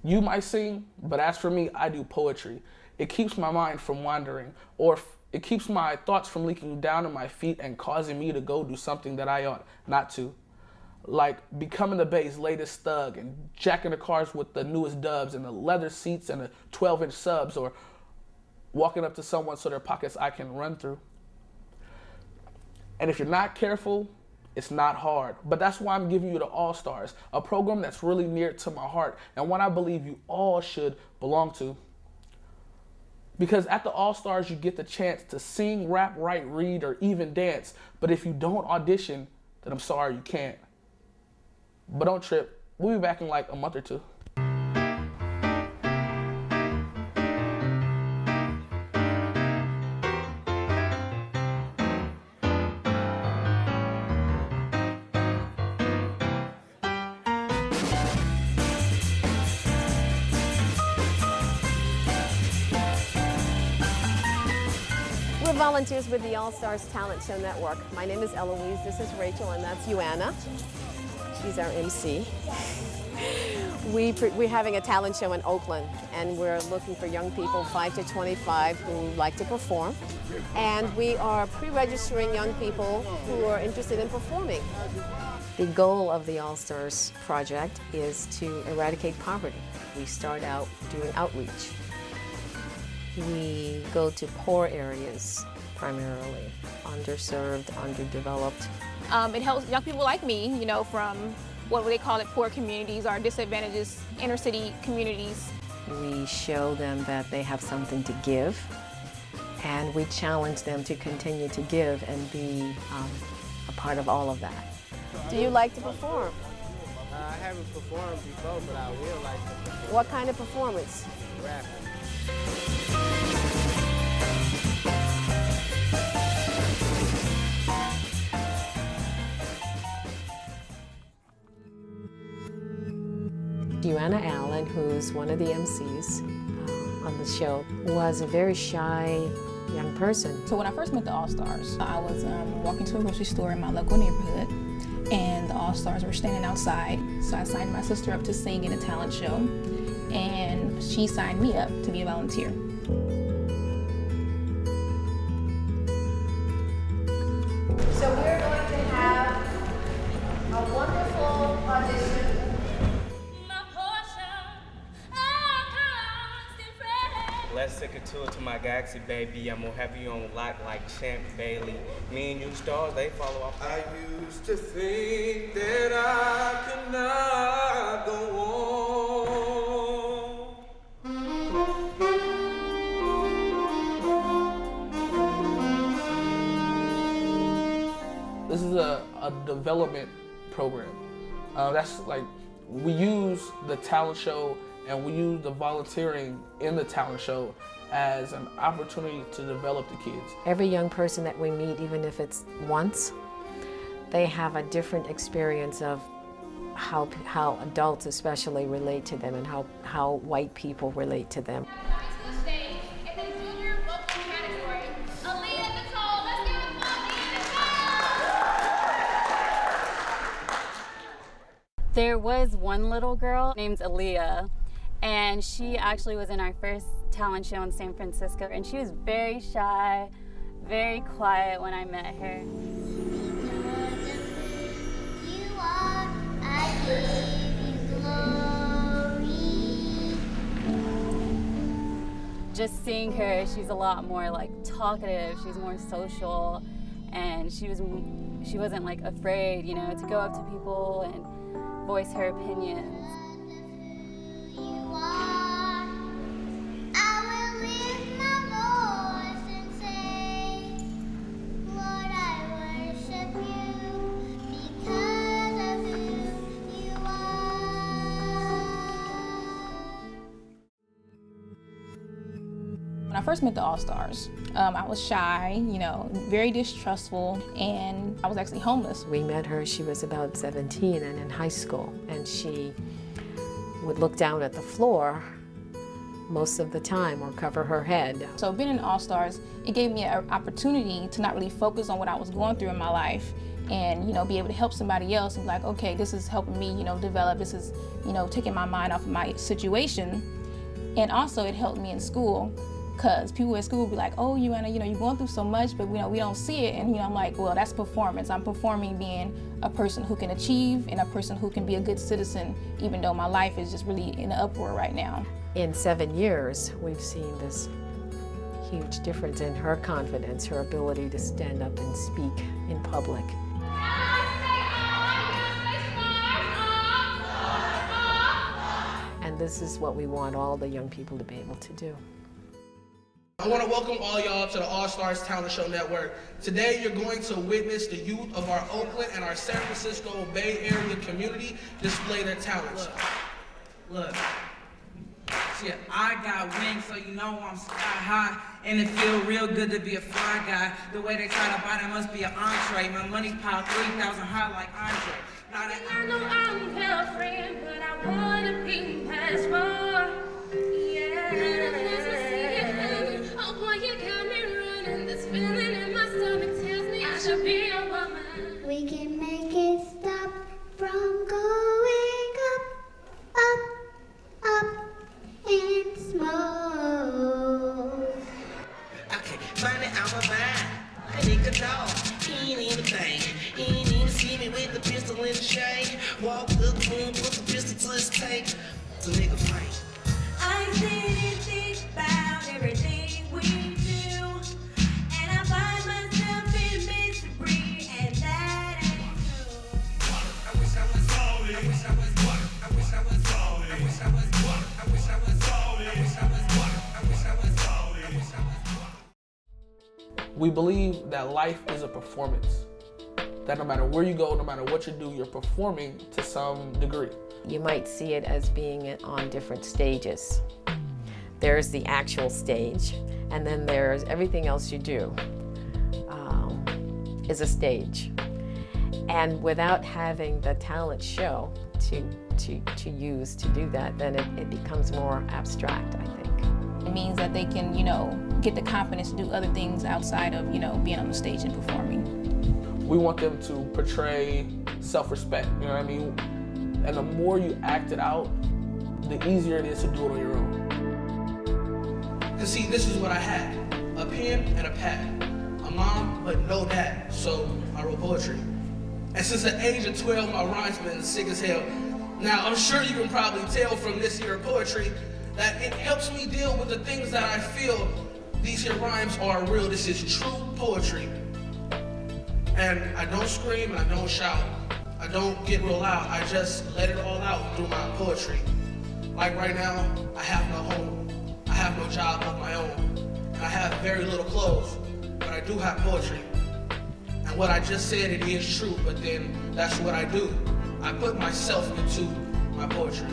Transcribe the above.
You might sing, but as for me, I do poetry. It keeps my mind from wandering, or it keeps my thoughts from leaking down to my feet and causing me to go do something that I ought not to. Like becoming the Bay's latest thug and jacking the cars with the newest dubs and the leather seats and the 12-inch subs, or walking up to someone so their pockets I can run through. And if you're not careful, it's not hard. But that's why I'm giving you the All-Stars, a program that's really near to my heart and one I believe you all should belong to. Because at the All-Stars, you get the chance to sing, rap, write, read, or even dance. But if you don't audition, then I'm sorry, you can't. But don't trip. We'll be back in like a month or two. We're volunteers with the All-Stars Talent Show Network. My name is Eloise, this is Rachel, and that's Joanna. She's our MC. We're having a talent show in Oakland, and we're looking for young people 5 to 25 who like to perform. And we are pre-registering young people who are interested in performing. The goal of the All-Stars project is to eradicate poverty. We start out doing outreach. We go to poor areas, primarily, underserved, underdeveloped. It helps young people like me, you know, from what they call it, poor communities or disadvantaged inner city communities. We show them that they have something to give, and we challenge them to continue to give and be a part of all of that. Do you like to perform? I haven't performed before, but I will like to perform. What kind of performance? Rap. Joanna Allen, who's one of the MCs on the show, was a very shy young person. So when I first met the All-Stars, I was walking to a grocery store in my local neighborhood, and the All-Stars were standing outside. So I signed my sister up to sing in a talent show, and she signed me up to be a volunteer. So we're going to have a wonderful audition. Let's take a tour to my galaxy, baby. I'm gonna have you on lock like Champ Bailey. Me and you stars, they follow up. I used to think that I could not go on. This is a development program. That's like, we use the talent show and we use the volunteering in the talent show as an opportunity to develop the kids. Every young person that we meet, even if it's once, they have a different experience of how adults especially relate to them and how white people relate to them. There was one little girl named Aaliyah, and she actually was in our first talent show in San Francisco, and she was very shy, very quiet when I met her. You are, I give you glory. Just seeing her, she's a lot more like talkative, she's more social, and she wasn't like afraid, you know, to go up to people and voice her opinions. When I first met the All-Stars, I was shy, you know, very distrustful, and I was actually homeless. We met her, she was about 17 and in high school, and she would look down at the floor most of the time or cover her head. So being in All-Stars, it gave me an opportunity to not really focus on what I was going through in my life and, you know, be able to help somebody else and be like, okay, this is helping me, you know, develop, this is, you know, taking my mind off of my situation. And also it helped me in school, because people at school would be like, oh, you know, you're going through so much, but, you know, we don't see it. And, you know, I'm like, well, that's performance. I'm performing being a person who can achieve and a person who can be a good citizen, even though my life is just really in an uproar right now. In 7 years, we've seen this huge difference in her confidence, her ability to stand up and speak in public. And this is what we want all the young people to be able to do. I want to welcome all y'all to the All-Stars Talent Show Network. Today you're going to witness the youth of our Oakland and our San Francisco Bay Area community display their talents. Look. Shit, I got wings, so you know I'm sky high, and it feel real good to be a fly guy. The way they try to buy that must be an entree. My money pile 3,000 high like Andre. Now that I know I'm her friend, but I wanna be past more. Oh boy, you got me running. This feeling in my stomach tells me I should be a woman. We can make it stop from going up, up, up in smoke. okay, find it out my mind. A nigga dog, he ain't even thing. He ain't even see me with the pistol in the shade. Walk up the room, put the pistol to his tank. The nigga fight. I sit and think about everything we do, and I find myself in misery, and that ain't true. I wish I was all in. I wish I was what? I wish I was all in. I wish I was what? I wish I was all in. I wish I was what? I wish I was all in. I wish I was what? We believe that life is a performance. That no matter where you go, no matter what you do, you're performing to some degree. You might see it as being on different stages. There's the actual stage, and then there's everything else you do is a stage. And without having the talent show to use to do that, then it becomes more abstract, I think. It means that they can, you know, get the confidence to do other things outside of, you know, being on the stage and performing. We want them to portray self-respect, you know what I mean? And the more you act it out, the easier it is to do it on your own. And see, this is what I had. A pen and a pad. A mom, but no dad, so I wrote poetry. And since the age of 12, my rhymes been sick as hell. Now, I'm sure you can probably tell from this here poetry that it helps me deal with the things that I feel. These here rhymes are real. This is true poetry. And I don't scream and I don't shout. I don't get real loud. I just let it all out through my poetry. Like right now, I have no home. I have no job of my own. And I have very little clothes, but I do have poetry. And what I just said, it is true, but then that's what I do. I put myself into my poetry.